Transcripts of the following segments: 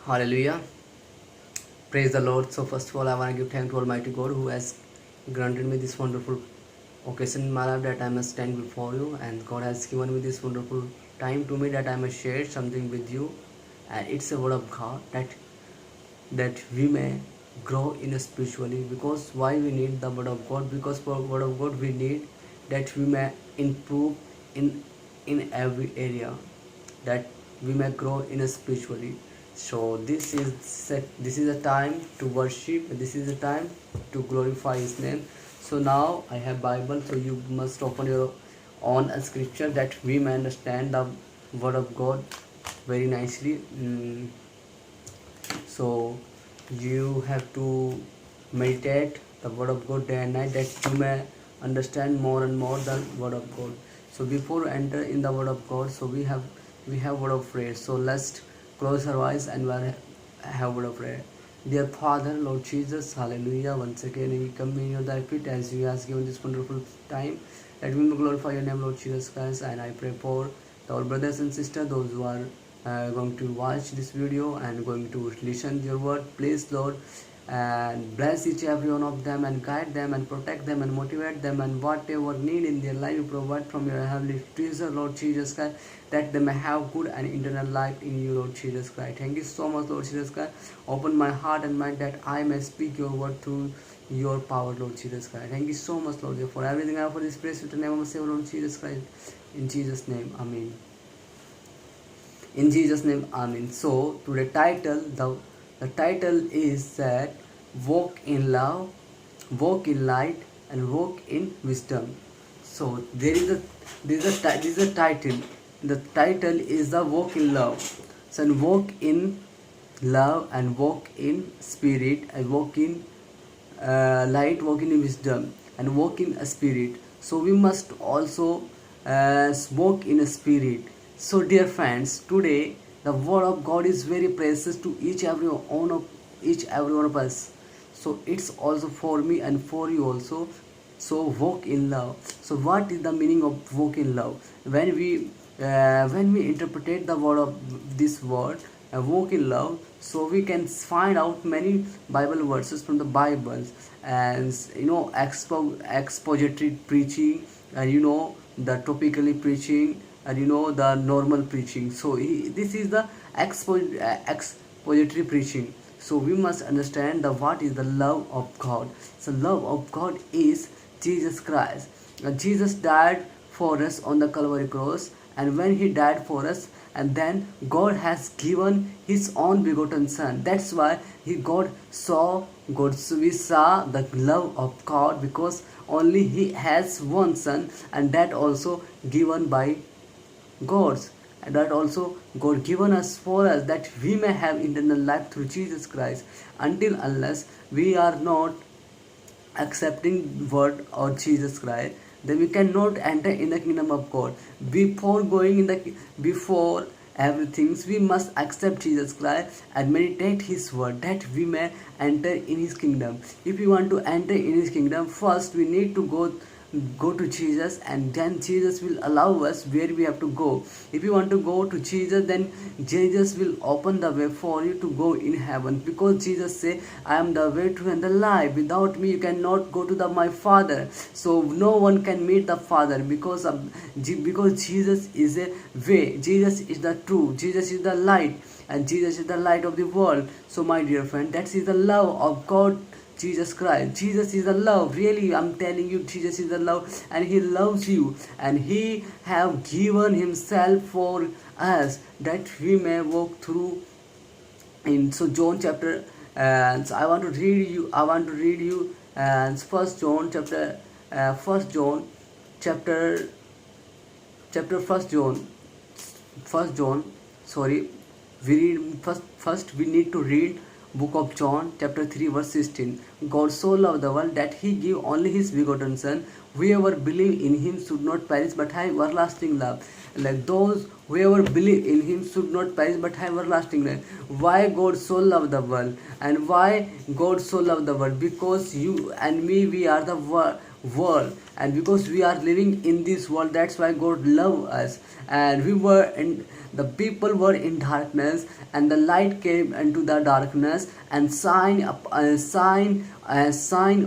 Hallelujah. Praise the Lord. So, first of all, I want to give thanks to Almighty God who has granted me this wonderful occasion in my life that I must stand before you. And God has given me this wonderful time to me that I must share something with you. And it's a word of God that we may grow in spiritually. Because why we need the word of God? Because for word of God we need that we may improve in every area, that we may grow in spiritually. So this is a time to worship, this is a time to glorify his name. So now I have Bible, so you must open your own scripture that we may understand the word of God very nicely. So you have to meditate the word of God day and night, that you may understand more and more the word of God. So before enter in the word of God, so we have word of prayer. So let's close our eyes and we'll have word of prayer. Dear Father, Lord Jesus, hallelujah. Once again we come in your thy feet as you has given this wonderful time, that we may glorify your name, Lord Jesus Christ. And I pray for our brothers and sisters, those who are going to watch this video and going to listen to your word. Please, Lord, and bless each every one of them and guide them and protect them and motivate them, and whatever need in their life you provide from your heavenly treasure, Lord Jesus Christ, that they may have good and eternal life in you, Lord Jesus Christ. Thank you so much, Lord Jesus Christ. Open my heart and mind that I may speak your word through your power, Lord Jesus Christ. Thank you so much, Lord, for everything I have for this praise with the name of my Savior, Lord Jesus Christ. In Jesus' name, Amen. In Jesus' name, Amen. So to the title is that walk in love, walk in light, and walk in wisdom. So there is a title. The title is the walk in love. So and walk in love and walk in spirit and walk in light, walk in wisdom and walk in a spirit. So we must also walk in a spirit. So dear friends, today the word of God is very precious to each every one of us. So it's also for me and for you also. So walk in love. So what is the meaning of walk in love? When we interpret the word of this word, walk in love, so we can find out many Bible verses from the Bible, and expository preaching, and the topically preaching, and the normal preaching. So this is the expository preaching. So we must understand the what is the love of God. So love of God is Jesus Christ. Jesus died for us on the Calvary cross, and when he died for us, and then God has given his own begotten son. That's why we saw the love of God, because only he has one son, and that also given by God's, and that also God given us for us, that we may have eternal life through Jesus Christ. Until unless we are not accepting word or Jesus Christ, then we cannot enter in the kingdom of God. Before everything, we must accept Jesus Christ and meditate his word, that we may enter in his kingdom. If we want to enter in his kingdom, first we need to go to Jesus, and then Jesus will allow us where we have to go. If you want to go to Jesus, then Jesus will open the way for you to go in heaven, because Jesus say, I am the way, truth and the life. Without me you cannot go to my Father. So no one can meet the Father, because Jesus is a way, Jesus is the truth, Jesus is the light, and Jesus is the light of the world. So my dear friend, that is the love of God, Jesus Christ. Jesus is the love. Really, I'm telling you, Jesus is the love, and he loves you, and he have given himself for us, that we may walk through in. So John chapter, and so I want to read you and first John first John, sorry, we read first we need to read book of John chapter 3 verse 16. God so loved the world that he gave only his begotten son. Whoever believe in him should not perish but have everlasting love. Like those whoever believe in him should not perish but have everlasting life. Why God so loved the world? And why God so loved the world? Because you and me, we are the world, and because we are living in this world, that's why God love us. And we were in, the people were in darkness, and the light came into the darkness and sign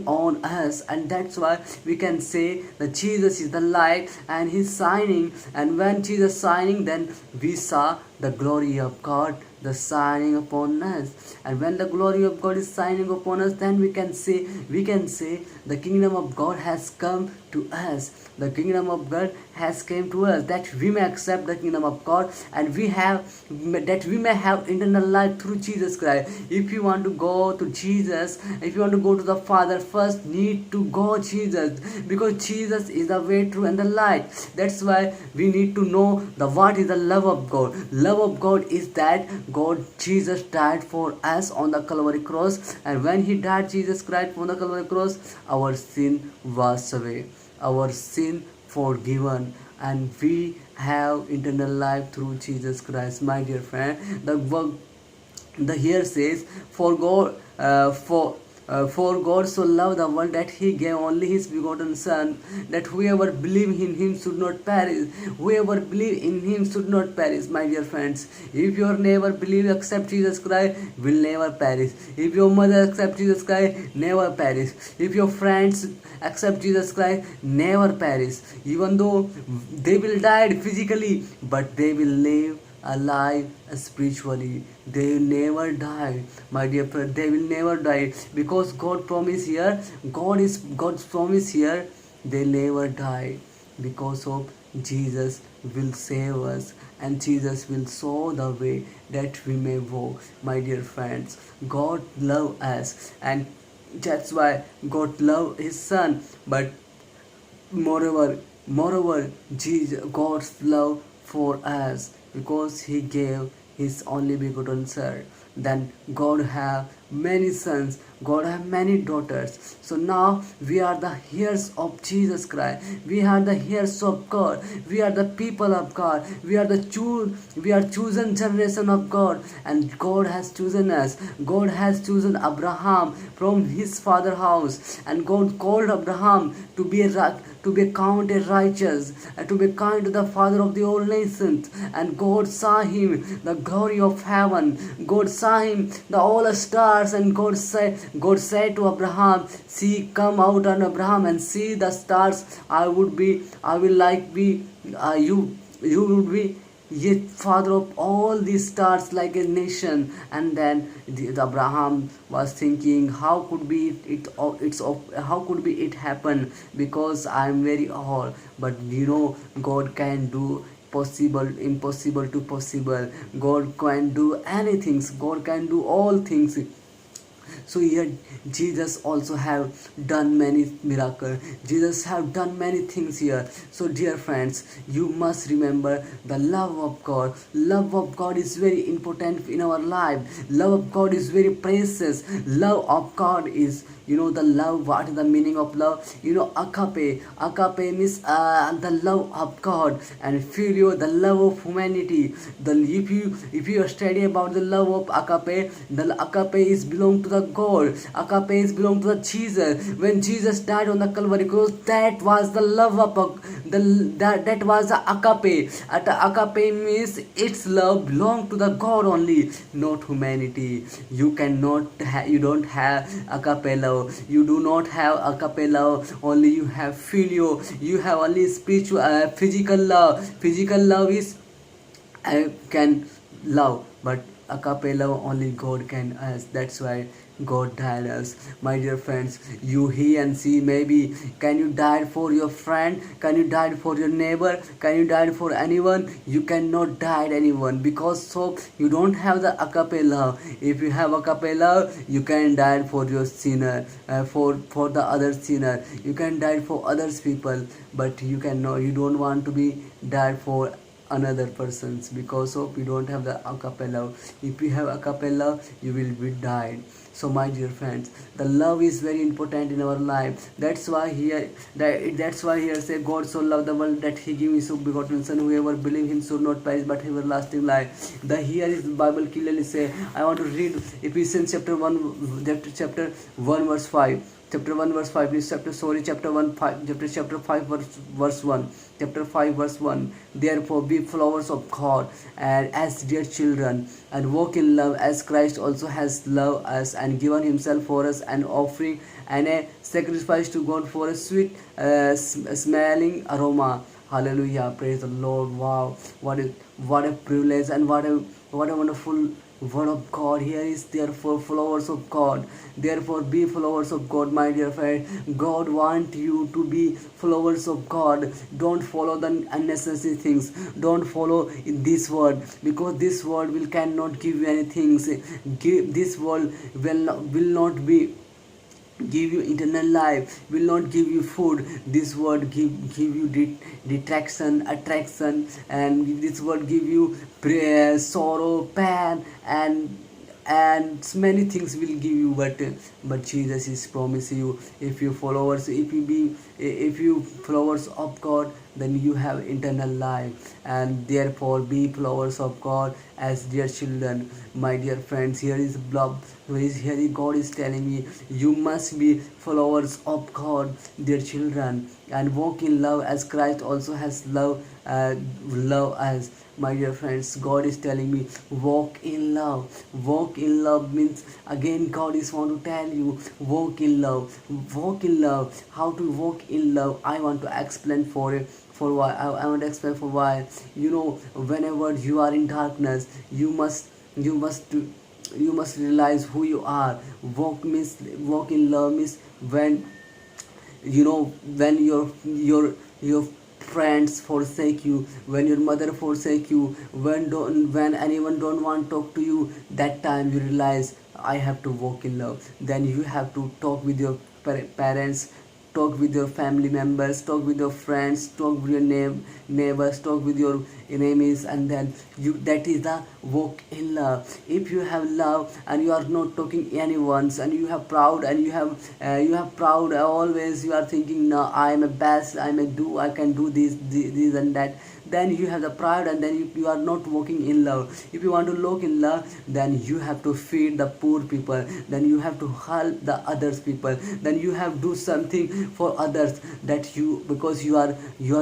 on us. And that's why we can say that Jesus is the light and he's shining. And when Jesus shining, then we saw the glory of God, the shining upon us. And when the glory of God is shining upon us, then we can say the kingdom of God has come to us. The kingdom of God has came to us, that we may accept the kingdom of God, and we may have eternal life through Jesus Christ. If you want to go to Jesus, if you want to go to the Father, first need to go Jesus, because Jesus is the way, truth, and the light. That's why we need to know the what is the love of God. Love of God is that God, Jesus died for us on the Calvary cross, and when he died, Jesus Christ on the Calvary cross, our sin was away, our sin forgiven, and we have eternal life through Jesus Christ. My dear friend, the here says, for God so loved the world that he gave only his begotten Son, that whoever believe in him should not perish. Whoever believe in him should not perish. My dear friends, if your neighbor believe accept Jesus Christ, will never perish. If your mother accept Jesus Christ, never perish. If your friends accept Jesus Christ, never perish. Even though they will die physically, but they will live alive spiritually. They will never die, my dear friend. They will never die, because God promise here, God's promise here, they never die, because of Jesus will save us, and Jesus will show the way that we may walk. My dear friends, God love us, and that's why God love his Son. But moreover, Jesus, God's love for us, because he gave his only begotten Son. Then God have many sons, God have many daughters. So now we are the heirs of Jesus Christ. We are the heirs of God. We are the people of God. We are chosen generation of God, and God has chosen us. God has chosen Abraham from his father's house, and God called Abraham to be counted righteous, and to be kind to the father of the whole nations. And God saw him the glory of heaven. God saw him the all stars, and God said to Abraham, see, come out on Abraham and see the stars. I will like be you would be yet father of all these stars like a nation. And then Abraham was thinking, how could it happen, because I am very old. But God can do impossible to possible. God can do anything. God can do all things. So here Jesus also have done many miracles. Jesus have done many things here. So dear friends, you must remember the love of God. Love of God is very important in our life. Love of God is very precious. Love of God is, the love. What is the meaning of love? Agape means the love of God. And filio, the love of humanity. If you study about the love of agape, the agape is belong to the God. Agape is belong to the Jesus. When Jesus died on the Calvary cross, that was the love of that was the agape. At the agape means its love belong to the God only, not humanity. You don't have agape love. You do not have agape love. Only you have filio. You have only spiritual, physical love. Physical love is can love, but agape love only God can ask. That's why God died us. My dear friends, you hear and see, maybe can you die for your friend? Can you die for your neighbor? Can you die for anyone? You cannot die anyone, because so you don't have the agape love. If you have agape love, you can die for your sinner, for the other sinner. You can die for others people, but you don't want to be died for another persons, because of you don't have the agape love. If you have agape love, you will be died. So my dear friends, the love is very important in our life. That's why here say, God so loved the world that he gave his begotten Son, whoever believe him should not perish but have everlasting life. Here is the Bible clearly say. I want to read Ephesians chapter 1 verse 5. chapter 1 verse 5 is chapter 1 5 chapter 5 verse 1, chapter 5 verse 1. Therefore be followers of God and as dear children, and walk in love as Christ also has loved us and given himself for us, an offering and a sacrifice to God for a sweet smelling aroma. Hallelujah, praise the Lord. Wow, what a privilege, and what a wonderful word of God. Here is therefore followers of God. Therefore be followers of God, my dear friend. God want you to be followers of God. Don't follow the unnecessary things. Don't follow in this world, because this world will cannot give you anything. This world will not be give you eternal life, will not give you food. This word give you detraction, attraction, and this word give you prayer, sorrow, pain, and many things will give you. But Jesus is promising you, if you followers, if you followers of God, then you have eternal life. And therefore be followers of God as dear children. My dear friends, here is God is telling me, you must be followers of God, dear children, and walk in love as Christ also has love us. My dear friends, God is telling me, walk in love. Walk in love means, again God is want to tell you, walk in love. Walk in love. How to walk in love, I want to explain for why. I want to explain for why. Whenever you are in darkness, you must realize who you are. Walk in love means when when your friends forsake you, when your mother forsake you, when anyone don't want to talk to you, that time you realize I have to walk in love. Then you have to talk with your parents, talk with your family members, talk with your friends, talk with your neighbors, talk with your enemies, and then that is the walk in love. If you have love and you are not talking anyone, and you have proud, and you have proud always, you are thinking, no, I am a best, I can do this and that, then you have the pride, and then you are not walking in love. If you want to walk in love, then you have to feed the poor people, then you have to help the others people, then you have to do something for others, that because you are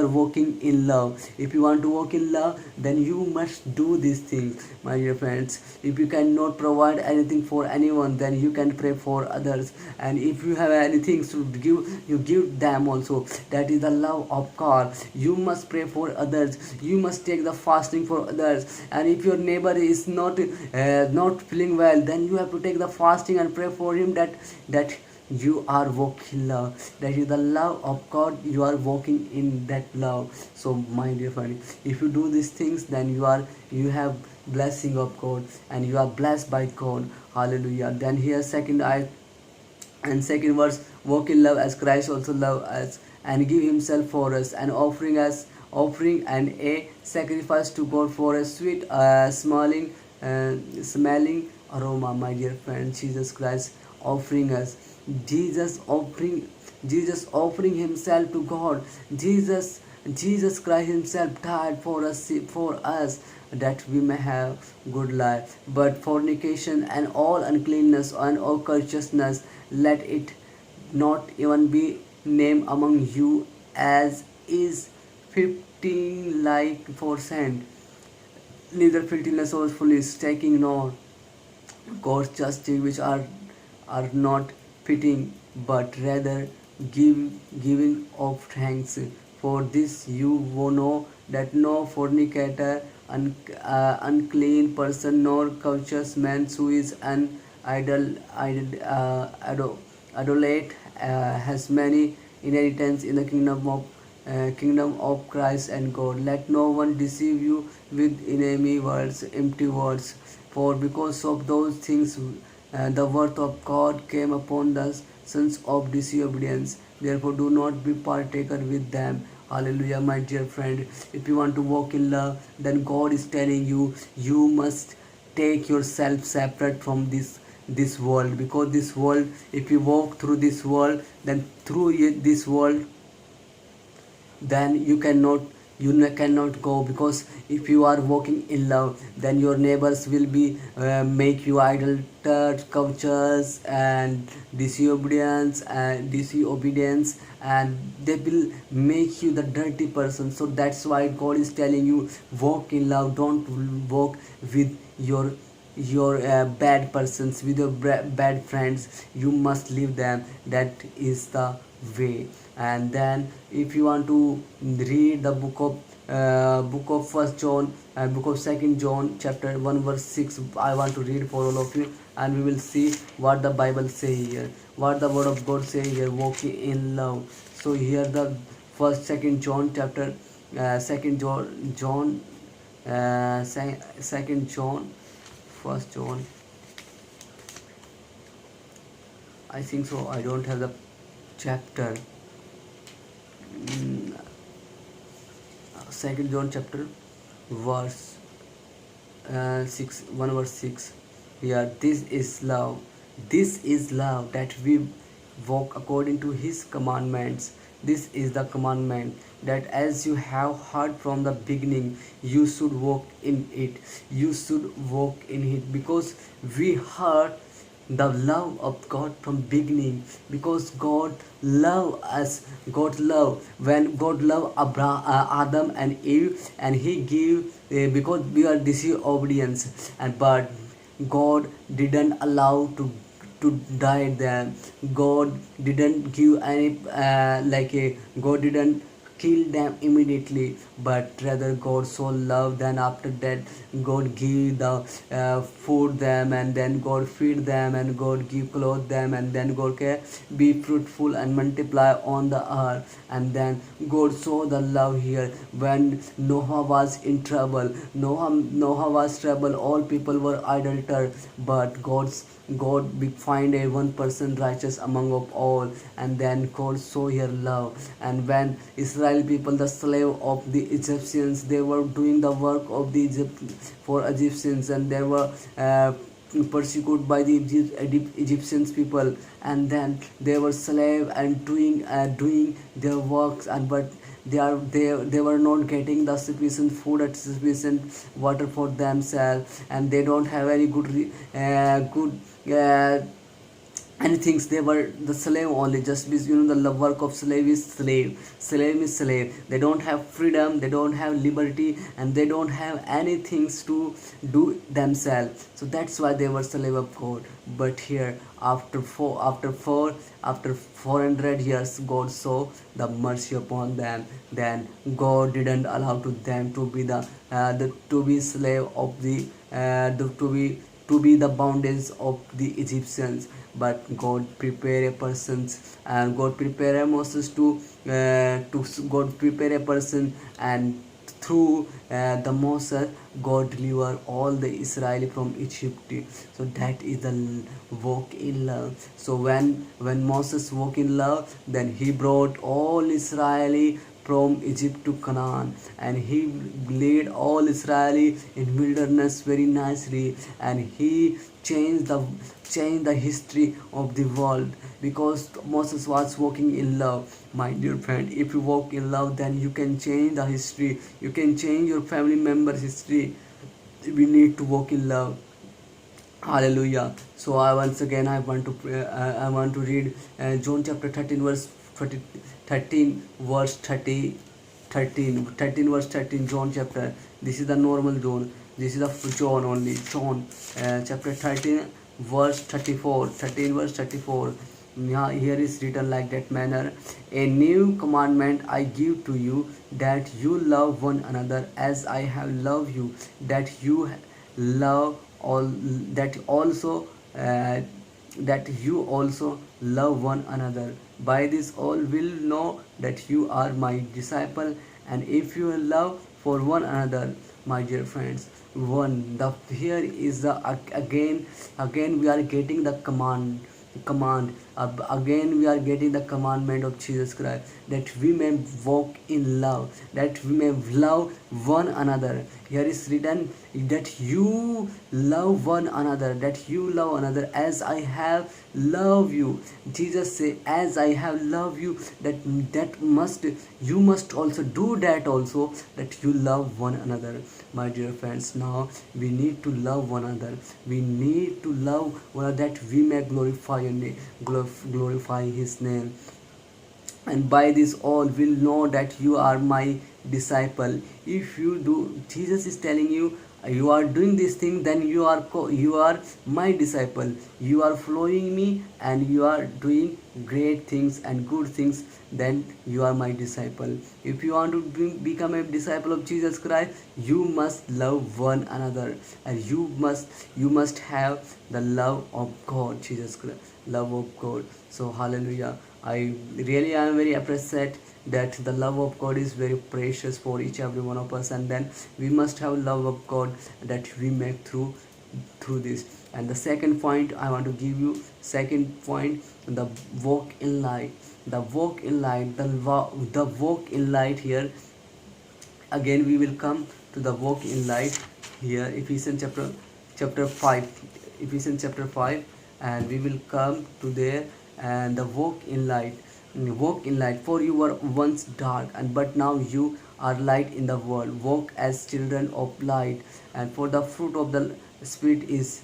walking in love. If you want to walk in love, then you must do these things, my dear friends. If you cannot provide anything for anyone, then you can pray for others, and if you have anything to give, you give them also. That is the love of God. You must pray for others, you must take the fasting for others. And if your neighbor is not feeling well, then you have to take the fasting and pray for him, that you are walking love. That is the love of God, you are walking in that love. So my dear friend, if you do these things, then you have blessing of God, and you are blessed by God. Hallelujah. Then here second verse, walk in love as Christ also loved us and give himself for us, and offering and a sacrifice to God for a sweet smelling aroma. My dear friend, Jesus Christ offering us, Jesus offering himself to God. Jesus Christ himself died for us, that we may have good life. But fornication and all uncleanness and all covetousness, let it not even be named among you, as is 15 like for sand. Neither filthiness or foolish taking, nor God's justice, which are not fitting, but rather giving of thanks. For this you know that no fornicator, unclean person, nor covetous man who is an idolate has many inheritance in the kingdom of Christ and God. Let no one deceive you with enemy words, empty words. For because of those things, the wrath of God came upon the sons of disobedience. Therefore, do not be partaker with them. Hallelujah, my dear friend. If you want to walk in love, then God is telling you, you must take yourself separate from this world. Because this world, if you walk through this world, then through this world, then you cannot cannot go, because if you are walking in love, then your neighbors will be make you idolaters, cultures, and disobedience, and they will make you the dirty person. So that's why God is telling you, walk in love. Don't walk with your bad persons, with your bad friends. You must leave them. That is the way. And then if you want to read the book of first John and book of second John chapter 1 verse 6, I want to read for all of you, and we will see what the Bible say here, what the word of God say here, walking in love. So here the first second John chapter second John second John, first John, I think so, I don't have the chapter. Mm, second John chapter verse 6, 1 verse 6. Here, this is love, that we walk according to his commandments. This is the commandment, that as you have heard from the beginning, you should walk in it. You should walk in it, because we heard the love of God from beginning, because God love us. God love, when God love Adam and Eve, and he give because we are disobedience, and but God didn't allow to die them. God didn't give any God didn't kill them immediately, but rather God so loved. Then after that, God give the food them, and then God feed them, and God give clothe them, and then God can be fruitful and multiply on the earth. And then God saw the love here when Noah was in trouble. Noah was trouble. All people were idolater, but God find a one person righteous among of all, and then God saw your love. And when Israel people, the slave of the Egyptians, they were doing the work of the for Egyptians, and they were persecuted by the Egyptians people, and then they were slave and doing their works, and but they were not getting the sufficient food and sufficient water for themselves, and they don't have any good anything. They were the slave only, just because the work of slave is slave. They don't have freedom, they don't have liberty, and they don't have anything to do themselves. So that's why they were slave of God. But here, after 400 years, God saw the mercy upon them. Then God didn't allow to them to be the to be slave of to be the bondage of the Egyptians. But God prepare a persons, and God prepare a Moses to God prepare a person, and through the Moses, God deliver all the Israeli from Egypt. So that is the walk in love. So when Moses walk in love, then he brought all Israeli from Egypt to Canaan, and he led all Israeli in wilderness very nicely, and he changed the history of the world, because Moses was walking in love. My dear friend, if you walk in love, then you can change the history, you can change your family members history. We need to walk in love. Hallelujah. So I want to pray, I want to read John chapter 13 verse 30, 13 verse 30, 13 verse 13, John chapter. This is the normal John. This is the John only. John chapter 13 verse 34, 13 verse 34. Yeah, here is written like that manner: a new commandment I give to you, that you love one another as I have loved you, that you love all, that also that you also love one another. By this all will know that you are my disciple, and if you love for one another. My dear friends, one the here is the again we are getting the command. Again we are getting the commandment of Jesus Christ, that we may walk in love, that we may love one another. Here is written that you love one another, that you love another as I have loved you. Jesus say, as I have loved you, that must, you must also do that also, that you love one another. My dear friends, now we need to love one another. We need to love one another, that we may glorify your name, glorify his name. And by this all will know that you are my disciple. If you do, Jesus is telling you, you are doing this thing, then you are my disciple. You are following me and you are doing great things and good things, then you are my disciple. If you want to become a disciple of Jesus Christ, you must love one another, and you must have the love of God, Jesus Christ, love of God. So hallelujah, I really am very appreciate that the love of God is very precious for each every one of us, and then we must have love of God that we make through this. And the second point I want to give you, second point, the walk in light. The walk in light, the walk in light here. Again we will come to the walk in light here, Ephesians chapter 5, Ephesians chapter 5, and we will come to there. And the walk in light, walk in light, for you were once dark, and but now you are light in the world. Walk as children of light, and for the fruit of the spirit is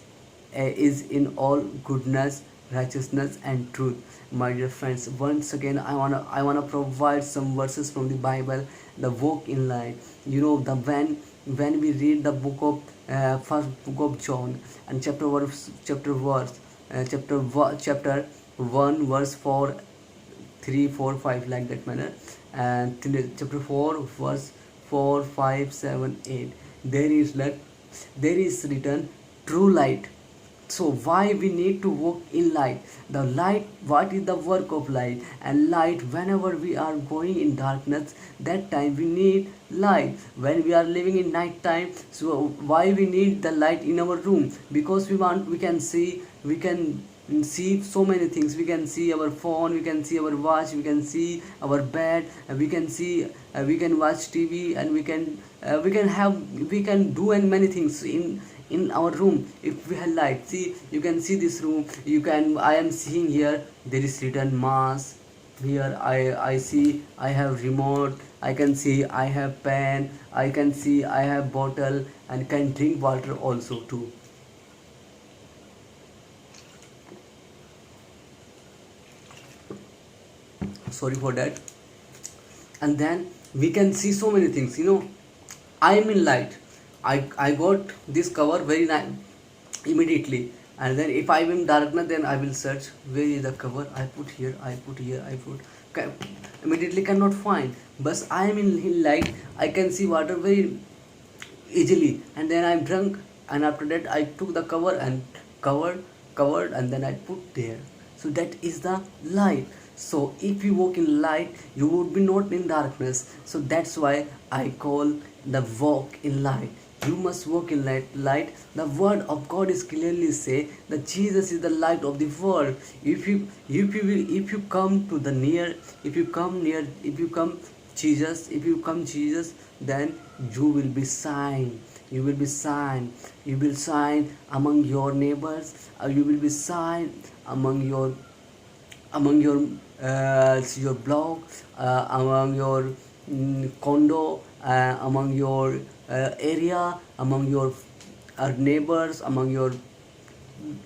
in all goodness, righteousness and truth. My dear friends, once again I wanna provide some verses from the Bible, the walk in light. You know, the when we read the book of first book of John, and chapter 1 verse 4, 3, 4, 5, like that manner, and chapter 4 verse 4, 5, 7, 8, there is written true light. So why we need to walk in light? The light, what is the work of light? And light, whenever we are going in darkness, that time we need light. When we are living in night time, so why we need the light in our room? Because we can see so many things. We can see our phone, we can see our watch, we can see our bed, we can see we can watch TV, and we can do and many things in our room if we have light. See, you can see this room, I am seeing here, there is written mass. Here I see I have remote, I can see I have pen, I can see I have bottle, and can drink water also too. Sorry for that. And then we can see so many things, I am in light. I got this cover very nice immediately. And then if I am in darkness, then I will search where is the cover. I put here, I put immediately cannot find. But I am in light, I can see water very easily. And then I am drunk, and after that I took the cover and covered, and then I put there. So that is the light. So if you walk in light, you would be not in darkness. So that's why I call the walk in light. You must walk in light. The word of God is clearly say that Jesus is the light of the world. If you come to the near, if you come Jesus, then you will be shine. You will be shine. You will shine among your neighbors. You will be shine among your blog, among your condo, among your area, among your neighbors, among your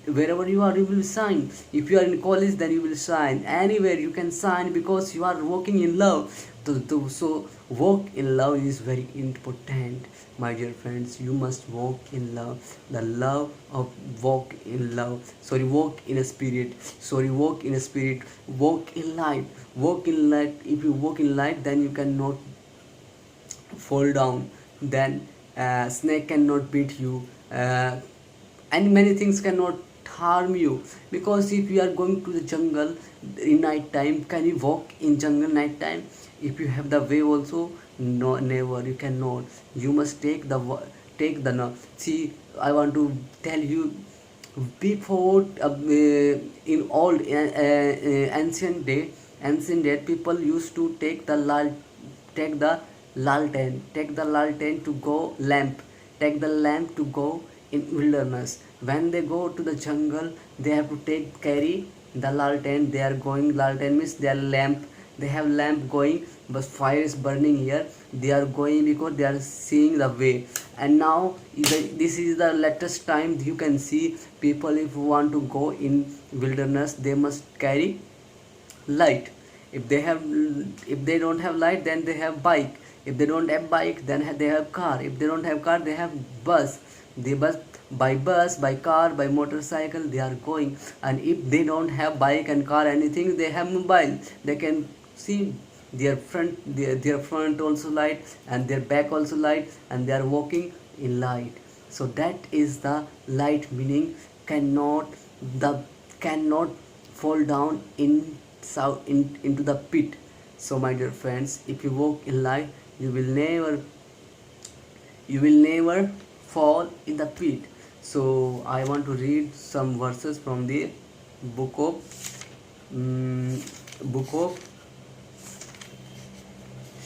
wherever you are, you will shine. If you are in college, then you will shine. Anywhere you can shine, because you are walking in love. So walk in love is very important, my dear friends. You must walk in love. The love of walk in love. Walk in a spirit. Walk in a spirit. Walk in light. Walk in light. If you walk in light, then you cannot fall down. Then snake cannot beat you. And many things cannot harm you. Because if you are going to the jungle in night time, can you walk in jungle night time? If you have the way also, no, never, you cannot. You must take the no. See, I want to tell you before in old ancient day people used to take the take the lalten to go lamp, take the lamp to go in wilderness. When they go to the jungle, they have to carry the lalten. They are going, lalten means their lamp, they have lamp going, but fire is burning here. They are going because they are seeing the way. And now this is the latest time you can see people, if want to go in wilderness, they must carry light. If they have, if they don't have light, then they have bike. If they don't have bike, then they have car. If they don't have car, they have bus. They bus, by car, by motorcycle they are going. And if they don't have bike and car anything, they have mobile. They can see their front also light, and their back also light, and they are walking in light. So that is the light meaning. Cannot the cannot fall down into the pit. So my dear friends, if you walk in light, you will never fall in the pit. So I want to read some verses from the book of um, book of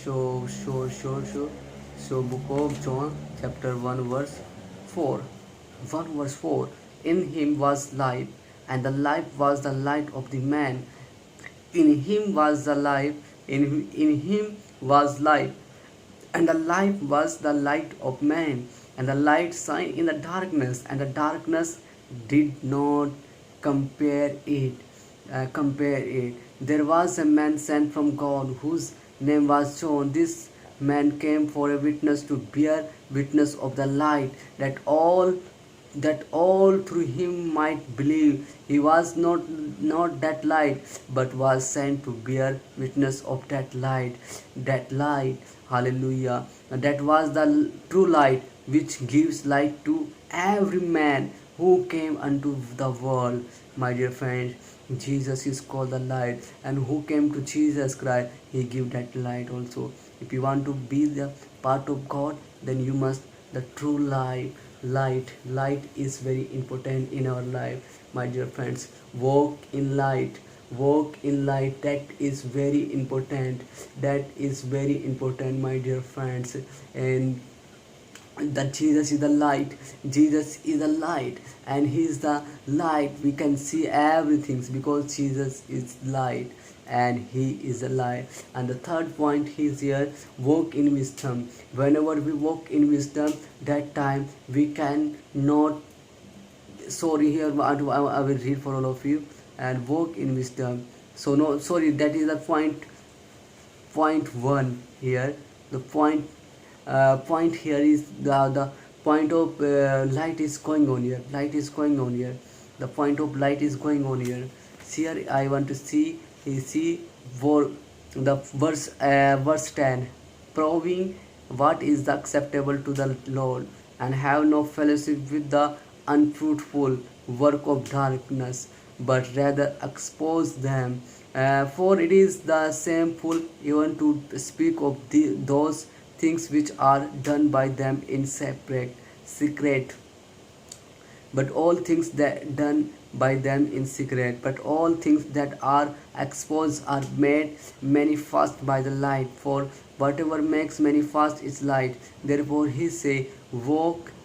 so book of John, chapter 1 verse 4. 1 verse 4. In him was life, and the life was the light of the man. In him was the life, in him was life, and the life was the light of man. And the light shined in the darkness, and the darkness did not compare it. There was a man sent from God, whose name was John. This man came for a witness, to bear witness of the light, that all through him might believe. He was not that light, but was sent to bear witness of that light. That light, hallelujah, that was the true light, which gives light to every man who came unto the world. My dear friends, Jesus is called the light, and who came to Jesus Christ, he give that light also. If you want to be the part of God, then you must the true light is very important in our life. My dear friends, walk in light, that is very important. My dear friends. And that Jesus is the light, and he is the light. We can see everything because Jesus is light, and he is a light. And the third point is here, walk in wisdom. Whenever we walk in wisdom, that time we can not, sorry, here I will read for all of you. And walk in wisdom. So no, sorry, that is the point one here. The point here is the point of light is going on here. The point of light is going on here. Here I want to see for the verse 10, proving what is acceptable to the Lord, and have no fellowship with the unfruitful work of darkness, but rather expose them. For it is the shameful even to speak of those things which are done by them in secret. But all things that done by them in secret, but all things that are exposed are made manifest by the light. For whatever makes manifest is light. Therefore he say,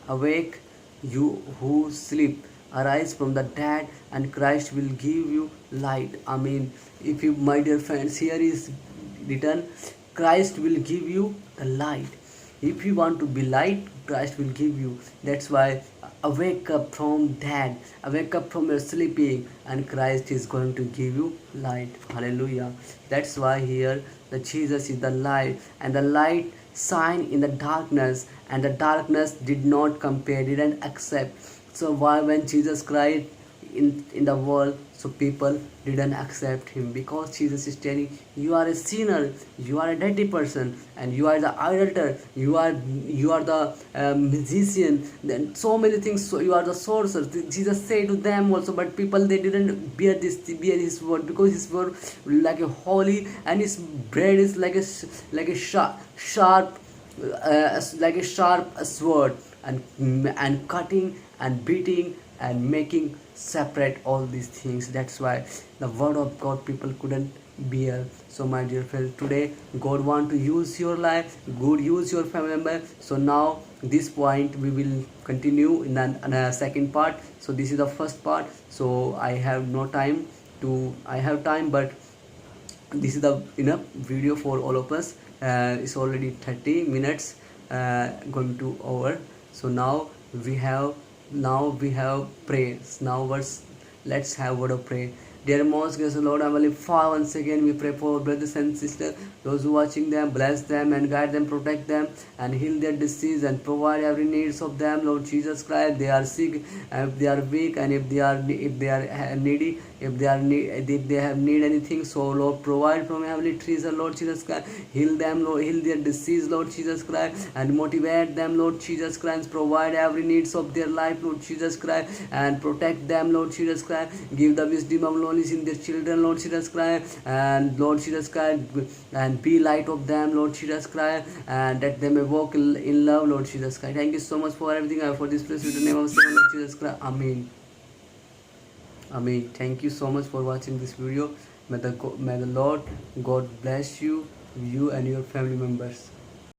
awake, you who sleep, arise from the dead, and Christ will give you light. I mean, if you, my dear friends, here is written, Christ will give you the light. If you want to be light, Christ will give you. That's why awake up from dead, awake up from your sleeping, and Christ is going to give you light. Hallelujah. That's why here the Jesus is the light, and the light shine in the darkness, and the darkness didn't accept. So why, when Jesus Christ in the world, so people didn't accept him, because Jesus is telling, you are a sinner, you are a dirty person, and you are the idolater, you are the musician, then so many things, so you are the sorcerer. Jesus said to them also, but people, they didn't bear his word, because his word like a holy, and his bread is like a sharp like a sharp sword, and cutting and beating and making separate all these things. That's why the word of God people couldn't bear. So my dear friends, today God want to use your life, good use your family member. So now this point we will continue in a second part. So this is the first part, so I have no time to, I have time, but this is the enough video for all of us. It's already 30 minutes going to over. So now we have praise. Now let's have word of prayer. Dear most gracious Lord, Heavenly Father, once again we pray for brothers and sisters, those who watching them, bless them and guide them, protect them and heal their disease and provide every needs of them, Lord Jesus Christ. They are sick, if they are weak, and if they are needy, if they have need anything, so Lord provide from heavenly treasure, Lord Jesus Christ. Heal them, Lord, heal their disease, Lord Jesus Christ, and motivate them, Lord Jesus Christ. Provide every needs of their life, Lord Jesus Christ, and protect them, Lord Jesus Christ. Give the wisdom of knowledge in their children, Lord Jesus Christ, and Lord Jesus Christ, and be light of them, Lord Jesus Christ, and that they may walk in love, Lord Jesus Christ. Thank you so much for everything. For this place, in the name of Savior, Lord Jesus Christ. Amen. Amen. Thank you so much for watching this video. May the Lord God bless you and your family members.